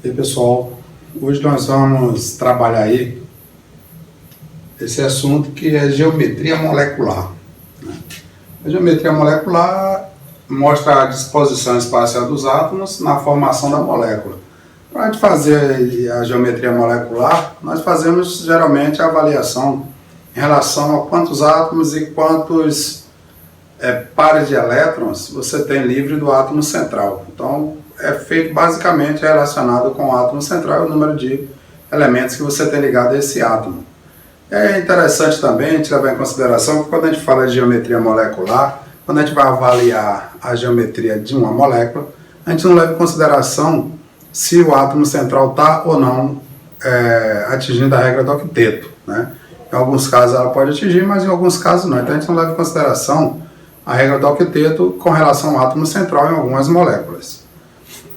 E aí, pessoal, hoje nós vamos trabalhar aí esse assunto que é geometria molecular. A geometria molecular mostra a disposição espacial dos átomos na formação da molécula. Para a gente fazer a geometria molecular, nós fazemos geralmente a avaliação em relação a quantos átomos e quantos pares de elétrons você tem livre do átomo central. Então, é feito basicamente relacionado com o átomo central e o número de elementos que você tem ligado a esse átomo. É interessante também a gente levar em consideração que quando a gente fala de geometria molecular, quando a gente vai avaliar a geometria de uma molécula, a gente não leva em consideração se o átomo central está ou não atingindo a regra do octeto, né? Em alguns casos ela pode atingir, mas em alguns casos não. Então a gente não leva em consideração a regra do octeto com relação ao átomo central em algumas moléculas.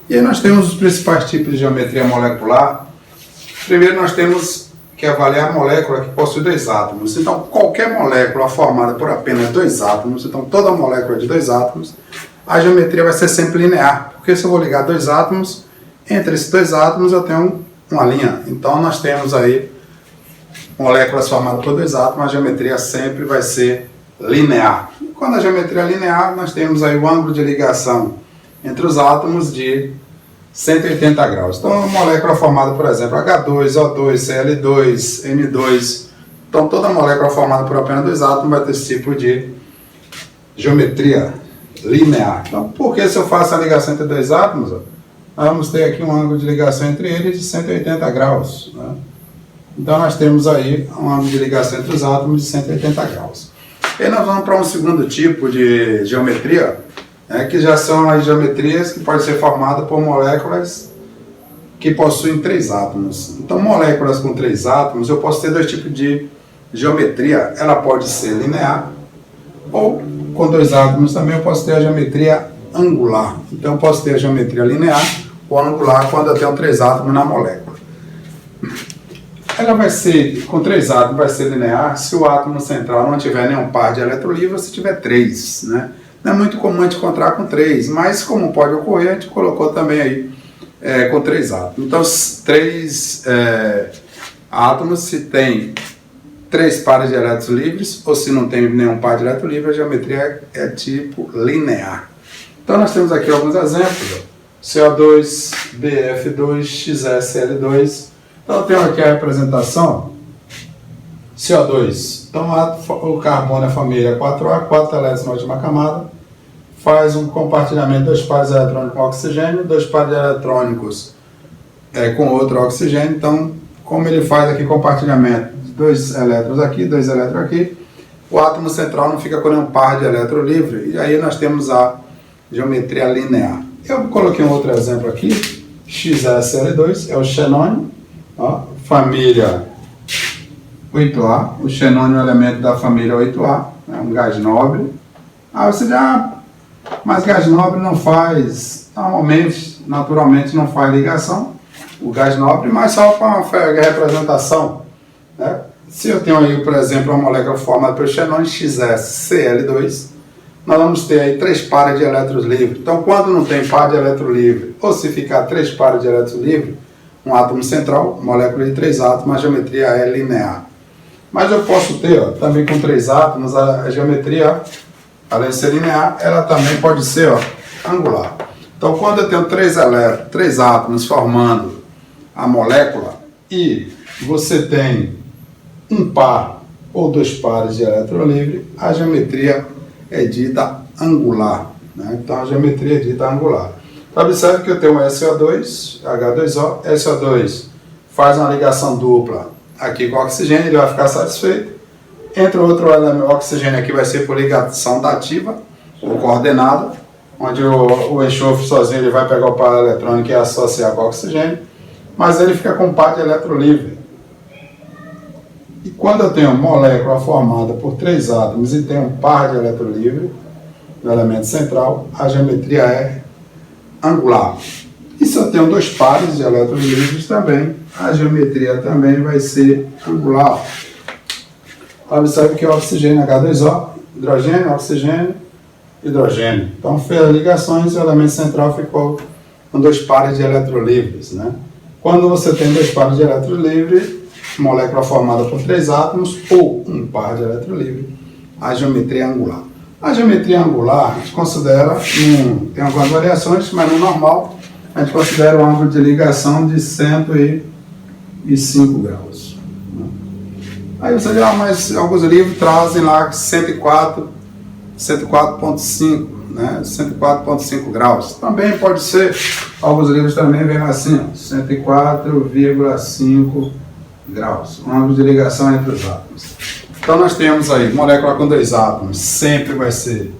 E aí nós temos os principais tipos de geometria molecular. Primeiro nós temos que avaliar a molécula que possui dois átomos. Então qualquer molécula formada por apenas dois átomos, então toda molécula de dois átomos, a geometria vai ser sempre linear. Porque se eu vou ligar dois átomos, entre esses dois átomos eu tenho uma linha. Então nós temos aí moléculas formadas por dois átomos, a geometria sempre vai ser linear. E quando a geometria é linear, nós temos aí o ângulo de ligação entre os átomos de 180 graus. Então, uma molécula formada, por exemplo, H2, O2, Cl2, N2. Então, toda molécula formada por apenas dois átomos vai ter esse tipo de geometria linear. Então, por que se eu faço a ligação entre dois átomos, nós vamos ter aqui um ângulo de ligação entre eles de 180 graus, né? Então, nós temos aí um ângulo de ligação entre os átomos de 180 graus. E nós vamos para um segundo tipo de geometria, que já são as geometrias que podem ser formadas por moléculas que possuem três átomos. Então, moléculas com três átomos, eu posso ter dois tipos de geometria. Ela pode ser linear, ou com dois átomos também eu posso ter a geometria angular. Então, eu posso ter a geometria linear ou angular quando eu tenho três átomos na molécula. Ela vai ser, com três átomos, vai ser linear se o átomo central não tiver nenhum par de eletrolivre ou se tiver três, né? Não é muito comum a gente encontrar com três, mas como pode ocorrer, a gente colocou também aí com três átomos. Então, três átomos, se tem três pares de elétrons livres, ou se não tem nenhum par de elétron livre, a geometria é tipo linear. Então, nós temos aqui alguns exemplos. CO2, BF2, XSL2. Então, eu tenho aqui a representação. CO2. Então, o carbono é a família 4A, 4 elétrons na última camada. Faz um compartilhamento de dois pares de eletrônicos com oxigênio, dois pares de eletrônicos com outro oxigênio. Então, como ele faz aqui compartilhamento de dois elétrons aqui, dois elétrons aqui, o átomo central não fica com nenhum par de elétron livre. E aí nós temos a geometria linear. Eu coloquei um outro exemplo aqui. XSL2 é o xenônio, família 8A. O xenônio é um elemento da família 8A, é um gás nobre. Você diz, mas gás nobre não faz, naturalmente não faz ligação, o gás nobre, mas só para uma representação, né? Se eu tenho aí, por exemplo, uma molécula formada pelo xenônio XsCl2, nós vamos ter aí três pares de elétrons livres. Então, quando não tem par de elétron livre, ou se ficar três pares de elétrons livres, um átomo central, molécula de três átomos, a geometria é linear. Mas eu posso ter, também com três átomos, a geometria, além de ser linear, ela também pode ser angular. Então, quando eu tenho três átomos formando a molécula e você tem um par ou dois pares de elétron livre, a geometria é dita angular, né? Então, a geometria é dita angular. Então, observe que eu tenho um SO2, H2O, SO2 faz uma ligação dupla aqui com o oxigênio, ele vai ficar satisfeito. Entra outro oxigênio aqui, vai ser por ligação dativa, ou coordenada, onde o enxofre sozinho ele vai pegar o par eletrônico e associar com o oxigênio, mas ele fica com um par de elétron livre. E quando eu tenho uma molécula formada por três átomos e tem um par de elétron livre, no elemento central, a geometria é angular. E se eu tenho dois pares de elétrons livres também, a geometria também vai ser angular. Observe que o oxigênio H2O, hidrogênio, oxigênio, hidrogênio. Então fez as ligações e o elemento central ficou com dois pares de elétrons livres, né? Quando você tem dois pares de elétrons livres, molécula formada por três átomos ou um par de elétron livre, a geometria angular. A geometria angular a gente considera, tem algumas variações, mas no normal a gente considera um ângulo de ligação de 105 graus. Aí você diz, mas alguns livros trazem lá 104,5, né? 104,5 graus. Também pode ser, alguns livros também vêm assim, 104,5 graus. Um ângulo de ligação entre os átomos. Então nós temos aí, molécula com dois átomos sempre vai ser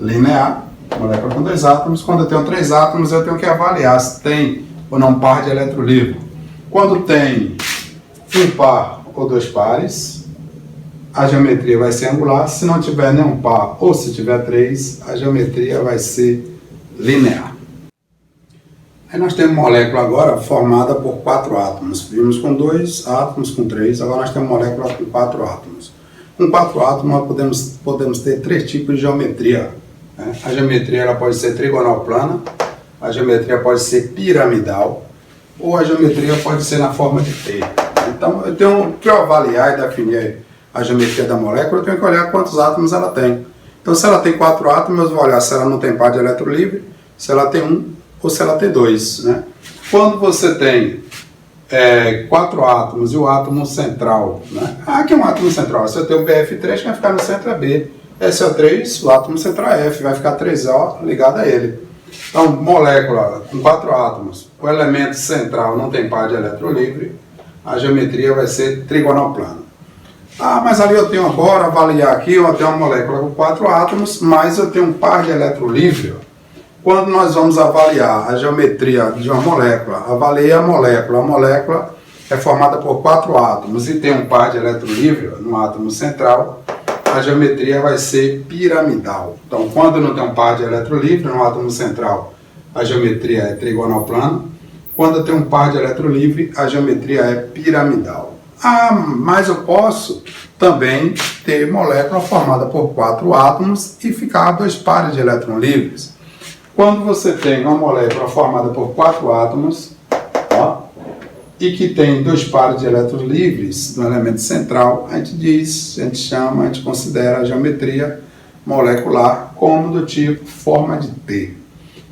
linear. Molécula com dois átomos. Quando eu tenho três átomos, eu tenho que avaliar se tem ou não par de elétron livre. Quando tem um par ou dois pares, a geometria vai ser angular. Se não tiver nenhum par ou se tiver três, a geometria vai ser linear. Aí nós temos molécula agora formada por quatro átomos. Vimos com dois átomos, com três. Agora nós temos molécula com quatro átomos. Com quatro átomos nós podemos ter três tipos de geometria. A geometria ela pode ser trigonal plana, a geometria pode ser piramidal ou a geometria pode ser na forma de T. Então eu tenho que avaliar e definir a geometria da molécula, eu tenho que olhar quantos átomos ela tem. Então se ela tem quatro átomos, eu vou olhar se ela não tem par de elétron livre, se ela tem um ou se ela tem dois. Né? Quando você tem quatro átomos e o átomo central, né? Aqui é um átomo central, se eu tenho o BF3, vai ficar no centro é B. SO3, o átomo central é F, vai ficar 3O ligado a ele. Então, molécula com quatro átomos, o elemento central não tem par de elétron livre, a geometria vai ser trigonal plana. Mas ali eu tenho agora, avaliar aqui, eu tenho uma molécula com quatro átomos, mas eu tenho um par de elétron livre. Quando nós vamos avaliar a geometria de uma molécula, avalie a molécula é formada por quatro átomos e tem um par de elétron livre no átomo central, a geometria vai ser piramidal. Então, quando não tem um par de elétron livre no átomo central, a geometria é trigonal plana. Quando tem um par de elétron livre, a geometria é piramidal. Mas eu posso também ter molécula formada por quatro átomos e ficar dois pares de elétrons livres. Quando você tem uma molécula formada por quatro átomos, e que tem dois pares de elétrons livres no elemento central, a gente considera a geometria molecular como do tipo forma de T.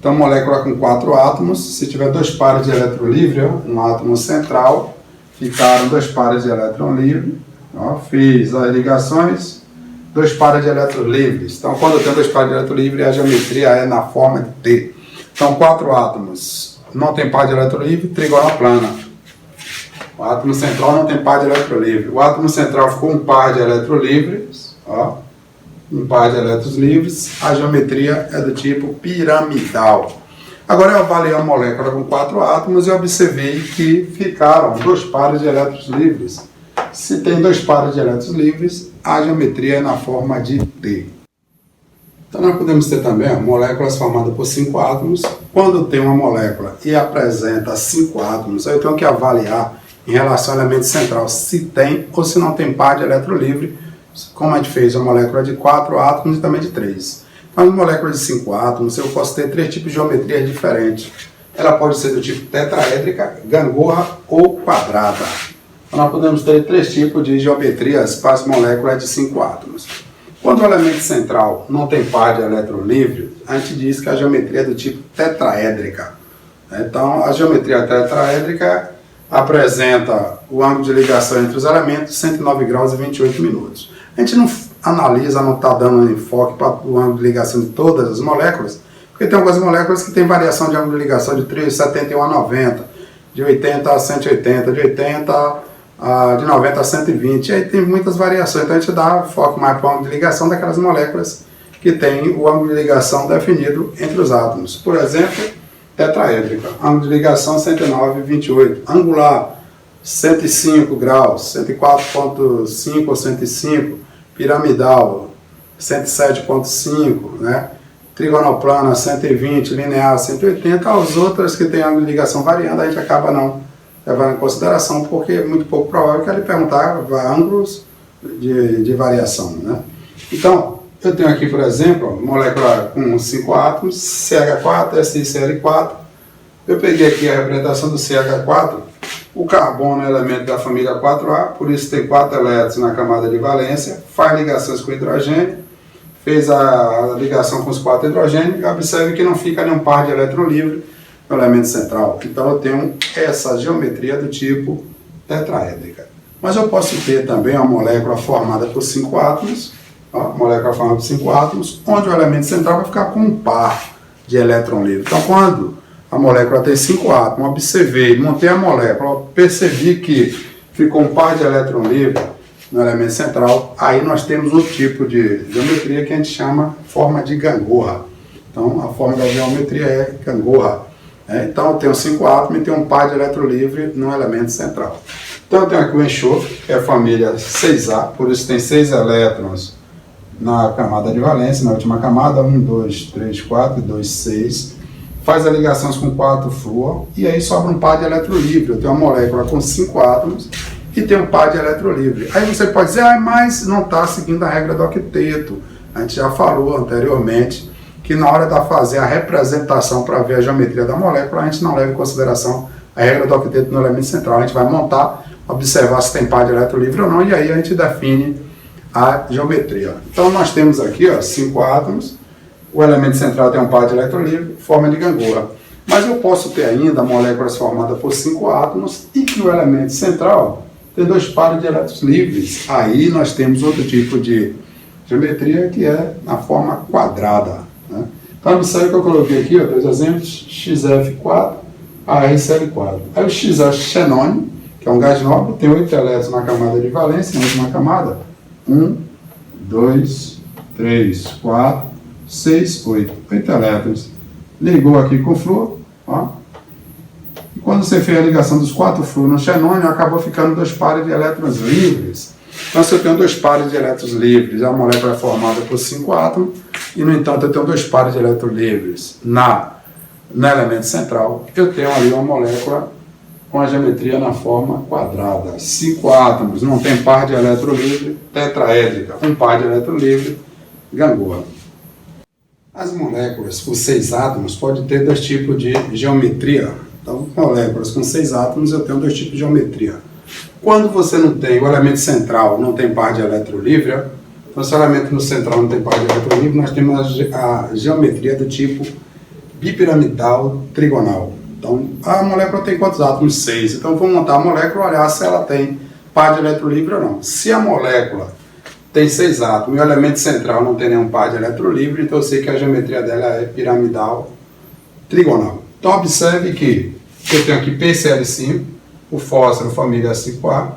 Então, molécula com quatro átomos, se tiver dois pares de elétron livre, um átomo central, ficaram dois pares de elétron livre, fiz as ligações, dois pares de elétrons livres. Então, quando eu tenho dois pares de elétron livre, a geometria é na forma de T. Então, quatro átomos, não tem par de elétron livre, trigonal plana. O átomo central não tem par de elétron livre. O átomo central ficou um par de elétrons livres, um par de elétrons livres, a geometria é do tipo piramidal. Agora eu avaliei a molécula com quatro átomos e observei que ficaram dois pares de elétrons livres. Se tem dois pares de elétrons livres, a geometria é na forma de T. Então nós podemos ter também moléculas formadas por cinco átomos. Quando tem uma molécula e apresenta cinco átomos, eu tenho que avaliar em relação ao elemento central se tem ou se não tem par de elétron livre, como a gente fez a molécula de quatro átomos e também de três. Então, na molécula de cinco átomos, eu posso ter três tipos de geometrias diferentes. Ela pode ser do tipo tetraédrica, gangorra ou quadrada. Então, nós podemos ter três tipos de geometrias para as moléculas de cinco átomos. Quando o elemento central não tem par de elétron livre, a gente diz que a geometria é do tipo tetraédrica. Então, a geometria tetraédrica apresenta o ângulo de ligação entre os elementos 109 graus e 28 minutos. A gente não analisa, não está dando enfoque para o ângulo de ligação de todas as moléculas, porque tem algumas moléculas que têm variação de ângulo de ligação de 71 a 90, de 80 a 180, de 90 a 120, e aí tem muitas variações, então a gente dá foco mais para o ângulo de ligação daquelas moléculas que têm o ângulo de ligação definido entre os átomos. Por exemplo, tetraédrica, ângulo de ligação 109,28, angular 105 graus, 104,5 ou 105, piramidal 107,5, né? Trigonal plana 120, linear 180, as outras que têm ângulo de ligação variando, a gente acaba não levando em consideração, porque é muito pouco provável que ele perguntar ângulos de variação, né? Então, eu tenho aqui, por exemplo, molécula com 5 átomos, CH4, SiCl4. Eu peguei aqui a representação do CH4, O carbono é elemento da família 4A, por isso tem 4 elétrons na camada de valência, faz ligações com hidrogênio, fez a ligação com os 4 hidrogênios, e observe que não fica nenhum par de elétron livre no elemento central. Então eu tenho essa geometria do tipo tetraédrica. Mas eu posso ter também uma molécula formada por 5 átomos, molécula formada por 5 átomos, onde o elemento central vai ficar com um par de elétron livre. Então quando a molécula tem 5 átomos, observei, montei a molécula, percebi que ficou um par de elétron livre no elemento central, aí nós temos um tipo de geometria que a gente chama forma de gangorra. Então a forma da geometria é gangorra. Então eu tenho 5 átomos e tenho um par de elétron livre no elemento central. Então eu tenho aqui o enxofre, que é a família 6A, por isso tem 6 elétrons na camada de valência, na última camada, 1, 2, 3, 4, 2, 6. Faz a ligação com 4 flúor, e aí sobra um par de elétron livre. Eu tenho uma molécula com 5 átomos e tem um par de elétron livre. Aí você pode dizer, mas não está seguindo a regra do octeto. A gente já falou anteriormente que na hora de fazer a representação para ver a geometria da molécula, a gente não leva em consideração a regra do octeto no elemento central. A gente vai montar, observar se tem par de elétron livre ou não, e aí a gente define a geometria. Então nós temos aqui 5 átomos, o elemento central tem um par de elétron livre, forma de gangorra. Mas eu posso ter ainda moléculas formadas por 5 átomos e que o elemento central tem 2 pares de elétrons livres. Aí nós temos outro tipo de geometria que é na forma quadrada. Então observe que eu coloquei aqui 2 exemplos, XF4, ArCl4. Aí o X é xenônio, que é um gás nobre, tem 8 elétrons na camada de valência, na última camada, 1, 2, 3, 4, 6, 8. 8 elétrons. Ligou aqui com o flúor, e quando você fez a ligação dos 4 flúor no xenônio, acabou ficando 2 pares de elétrons livres. Então, se eu tenho 2 pares de elétrons livres, a molécula é formada por 5 átomos, e, no entanto, eu tenho 2 pares de elétrons livres no elemento central, eu tenho ali uma molécula com a geometria na forma quadrada. 5 átomos, não tem par de elétron livre, tetraédrica, um par de elétron livre, gangorra. As moléculas com 6 átomos podem ter 2 tipos de geometria. Então, moléculas com 6 átomos, eu tenho 2 tipos de geometria. Quando você não tem, o elemento central não tem par de elétron livre, então se o elemento no central não tem par de elétron livre, nós temos a geometria do tipo bipiramidal trigonal. Então, a molécula tem quantos átomos? 6. Então, eu vou montar a molécula e olhar se ela tem par de elétron livre ou não. Se a molécula tem 6 átomos e o elemento central não tem nenhum par de elétron livre, então eu sei que a geometria dela é piramidal trigonal. Então, observe que eu tenho aqui PCl5, o fósforo família 5A,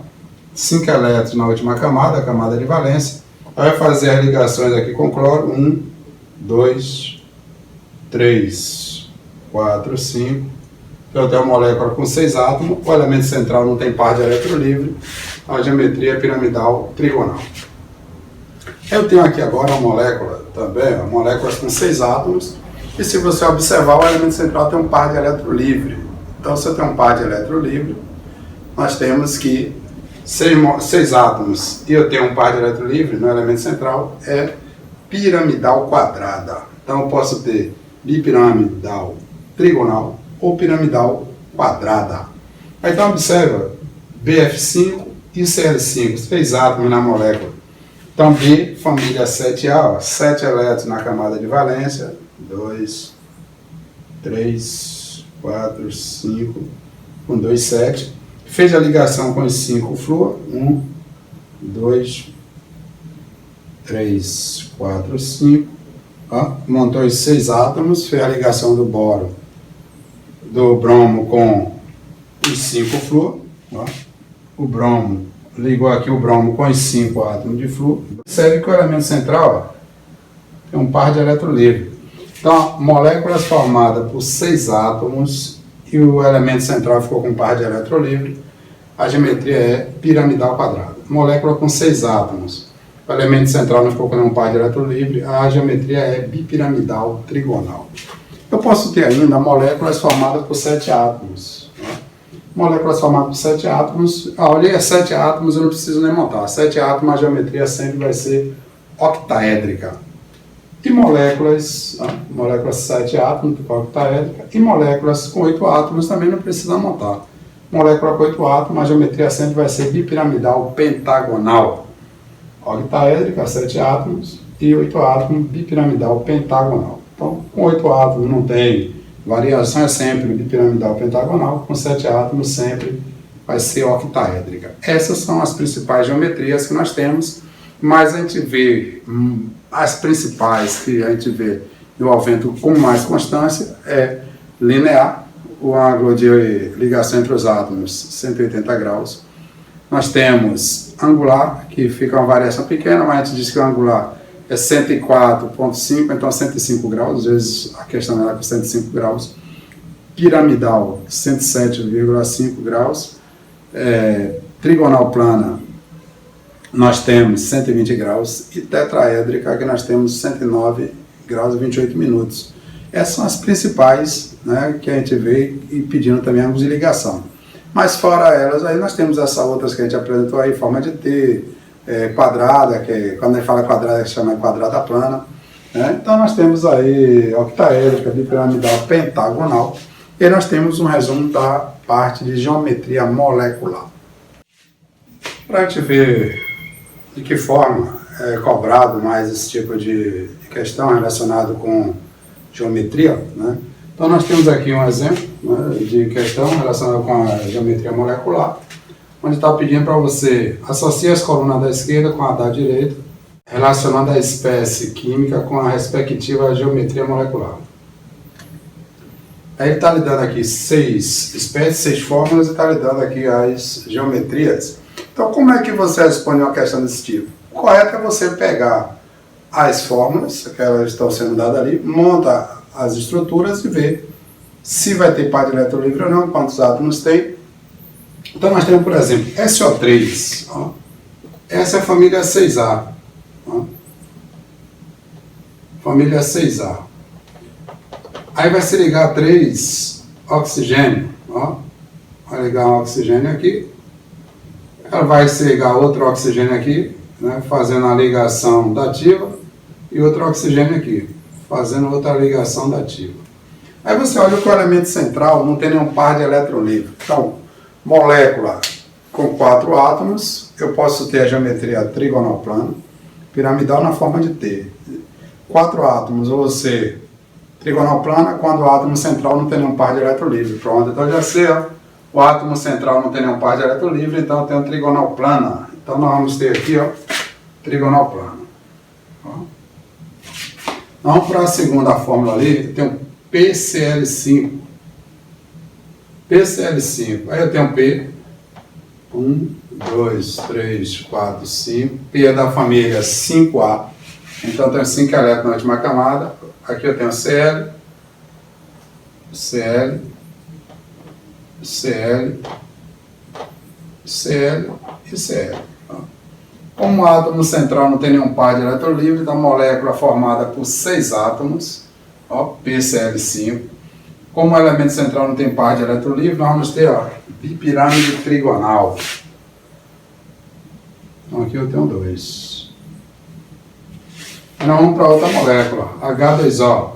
5 elétrons na última camada, a camada de valência. Vai fazer as ligações aqui com cloro, 1, 2, 3, 4, 5. Então eu tenho uma molécula com 6 átomos, o elemento central não tem par de elétron livre, a geometria é piramidal trigonal. Eu tenho aqui agora uma molécula também, moléculas com 6 átomos, e se você observar, o elemento central tem um par de elétron livre. Então se eu tenho um par de elétron livre, nós temos que 6 átomos e eu tenho um par de elétron livre no elemento central, é piramidal quadrada. Então eu posso ter bipiramidal trigonal ou piramidal quadrada. Então observa, BF5 e Cl5, 3 átomos na molécula. Então B, família 7A, 7 elétrons na camada de valência, 2, 3, 4, 5, com 2, 7. Fez a ligação com os 5 flúor, 1, 2, 3, 4, 5. Montou os 6 átomos, fez a ligação do boro, do bromo com os 5 flúor. O bromo, ligou aqui o bromo com os 5 átomos de flúor. Percebe que o elemento central tem um par de elétron livre. Então, moléculas formadas por 6 átomos e o elemento central ficou com um par de elétron livre, a geometria é piramidal quadrada. Molécula com 6 átomos, o elemento central não ficou com nenhum par de elétron livre, a geometria é bipiramidal trigonal. Eu posso ter ainda moléculas formadas por 7 átomos. Moléculas formadas por 7 átomos, olhei a 7 átomos, eu não preciso nem montar. 7 átomos, a geometria sempre vai ser octaédrica. E moléculas 7 átomos, octaédrica, e moléculas com 8 átomos também não precisa montar. Molécula com 8 átomos, a geometria sempre vai ser bipiramidal pentagonal. Octaédrica, 7 átomos e 8 átomos, bipiramidal pentagonal. Então, com 8 átomos não tem variação, é sempre bipiramidal pentagonal, com 7 átomos sempre vai ser octaédrica. Essas são as principais geometrias que nós temos, mas a gente vê as principais que a gente vê envolvendo com mais constância é linear, o ângulo de ligação entre os átomos 180 graus. Nós temos angular, que fica uma variação pequena, mas a gente diz que o angular é 104,5, então 105 graus, às vezes a questão é com 105 graus. Piramidal, 107,5 graus. Trigonal plana, nós temos 120 graus. E tetraédrica, que nós temos 109 graus e 28 minutos. Essas são as principais, né, que a gente vê e pedindo também ângulos de ligação. Mas fora elas, aí nós temos essas outras que a gente apresentou aí, forma de T, quadrada, que quando a gente fala quadrada, a gente chama de quadrada plana. Né? Então nós temos aí octaédrica, bipiramidal, pentagonal. E nós temos um resumo da parte de geometria molecular. Para a gente ver de que forma é cobrado mais esse tipo de questão relacionado com geometria, né? Então nós temos aqui um exemplo, né, de questão relacionada com a geometria molecular, onde está pedindo para você associar as colunas da esquerda com a da direita, relacionando a espécie química com a respectiva geometria molecular. Aí ele está lhe dando aqui 6 espécies, 6 fórmulas e está lhe dando aqui as geometrias. Então como é que você responde uma questão desse tipo? O correto é você pegar as fórmulas, que elas estão sendo dadas ali, monta as estruturas e ver se vai ter par de elétron livre ou não, quantos átomos tem. Então nós temos, por exemplo, SO3. Ó. Essa é a família 6A. Ó. Família 6A. Aí vai se ligar 3 oxigênio. Ó. Vai ligar um oxigênio aqui. Ela vai se ligar outro oxigênio aqui, né, fazendo a ligação dativa, e outro oxigênio aqui, fazendo outra ligação dativa. Aí você olha que o elemento central não tem nenhum par de elétron livre. Então, molécula com 4 átomos, eu posso ter a geometria trigonal plana, piramidal na forma de T. 4 átomos, ou você trigonal plana, quando o átomo central não tem nenhum par de elétron livre. Pronto, então já sei, ó, o átomo central não tem nenhum par de elétron livre, então eu tenho trigonal plana. Então nós vamos ter aqui, ó, trigonal plana. Ó. Vamos para a segunda fórmula ali, eu tenho PCl5. PCl5, aí eu tenho P, 1, 2, 3, 4, 5, P é da família 5A, então eu tenho 5 elétrons na última camada, aqui eu tenho Cl, Cl, Cl, Cl e Cl. Como o átomo central não tem nenhum par de elétron livre, então a molécula formada por 6 átomos, ó, PCl5. Como o elemento central não tem par de elétron livre, nós vamos ter, ó, bipirâmide trigonal. Então aqui eu tenho 2. Aí nós vamos para outra molécula, H2O.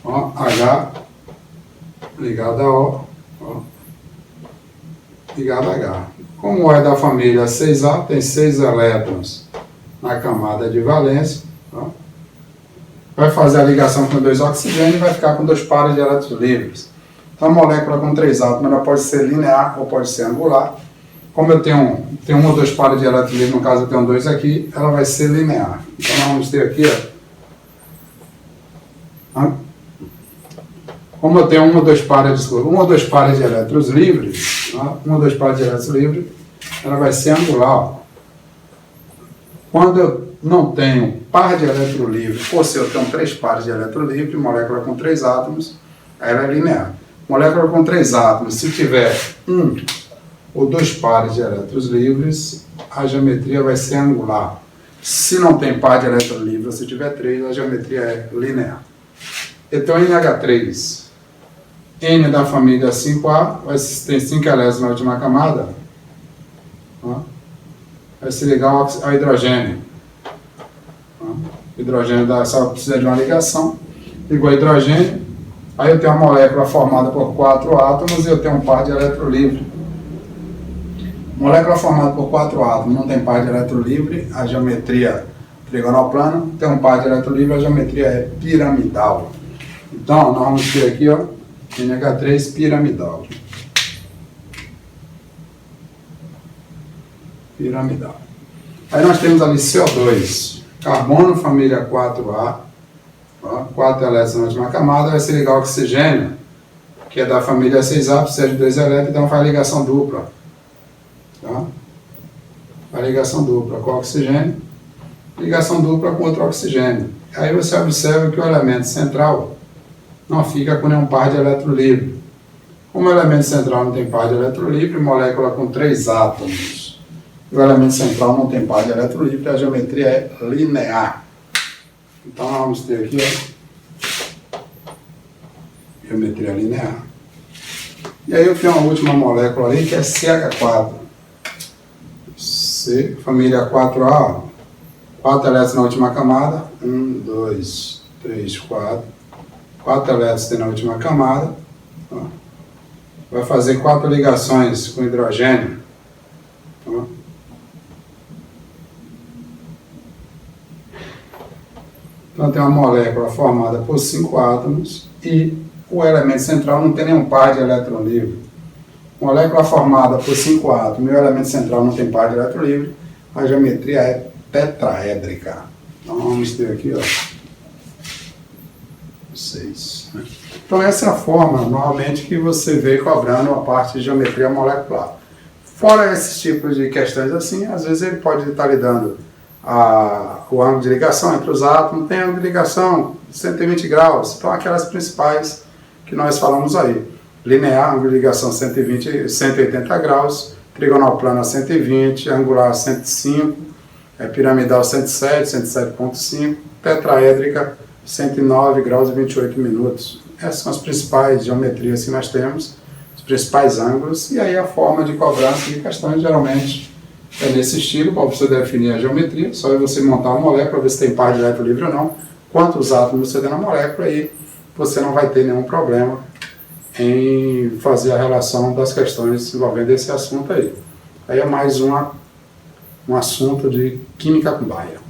Ó, H ligado a O, ó, ligado a H. Como é da família 6A, tem 6 elétrons na camada de valência. Ó. Vai fazer a ligação com 2 oxigênios e vai ficar com 2 pares de elétrons livres. Então a molécula com 3 átomos ela pode ser linear ou pode ser angular. Como eu tenho 1 ou 2 pares de elétrons livres, no caso eu tenho 2 aqui, ela vai ser linear. Então nós vamos ter aqui, ó. Como eu tenho 1 ou 2 pares de elétrons livres, ó, 1 ou 2 pares de elétrons livres, ela vai ser angular. Quando eu não tenho par de elétron livre, ou se eu tenho 3 pares de elétron livre, molécula com 3 átomos, ela é linear. Molécula com 3 átomos, se tiver 1 ou 2 pares de elétrons livres, a geometria vai ser angular. Se não tem par de elétron livre, se tiver 3, a geometria é linear. Então NH3, N da família 5A, tem 5 elétrons na última camada, ó, vai se ligar ao hidrogênio. Ó, hidrogênio só precisa de uma ligação, ligou ao hidrogênio, Aí eu tenho uma molécula formada por 4 átomos e eu tenho um par de elétron livre. Molécula formada por 4 átomos não tem par de elétron livre, a geometria trigonoplana, tem um par de elétron livre, a geometria é piramidal. Então, nós vamos ter aqui, ó, NH3 piramidal. Piramidal. Aí nós temos ali CO2, carbono, família 4A, ó, 4 elétrons na última camada, vai se ligar ao oxigênio, que é da família 6A, precisa de 2 elétrons, então faz ligação dupla. Tá? Faz ligação dupla com oxigênio, ligação dupla com outro oxigênio. Aí você observa que o elemento central não fica com nenhum par de elétron livre. Como o elemento central não tem par de elétron livre, molécula com 3 átomos. O elemento central não tem par de elétron livre, a geometria é linear. Então nós vamos ter aqui, ó, geometria linear. E aí eu tenho a última molécula ali, que é CH4. C, família 4A, 4 elétrons na última camada. 1, 2, 3, 4. 4 elétrons tem na última camada. Ó. Vai fazer 4 ligações com hidrogênio. Ó. Então tem uma molécula formada por 5 átomos e o elemento central não tem nenhum par de elétron livre. Molécula formada por 5 átomos e o elemento central não tem par de elétron livre, a geometria é tetraédrica. Então vamos ter aqui, ó, 6. Né? Então essa é a forma, normalmente, que você vê cobrando a parte de geometria molecular. Fora esses tipos de questões assim, às vezes ele pode estar lhe dando o ângulo de ligação entre os átomos, tem ângulo de ligação 120 graus, então aquelas principais que nós falamos aí. Linear, ângulo de ligação 180 graus, trigonoplana 120, angular 105, piramidal 107, 107,5, tetraédrica 109 graus e 28 minutos. Essas são as principais geometrias que nós temos, os principais ângulos, e aí a forma de cobrança de questões geralmente é nesse estilo. Para você definir a geometria, só é você montar uma molécula, ver se tem par de elétron livre ou não, quantos átomos você tem na molécula, e você não vai ter nenhum problema em fazer a relação das questões envolvendo esse assunto aí. Aí é mais um assunto de química com Baia.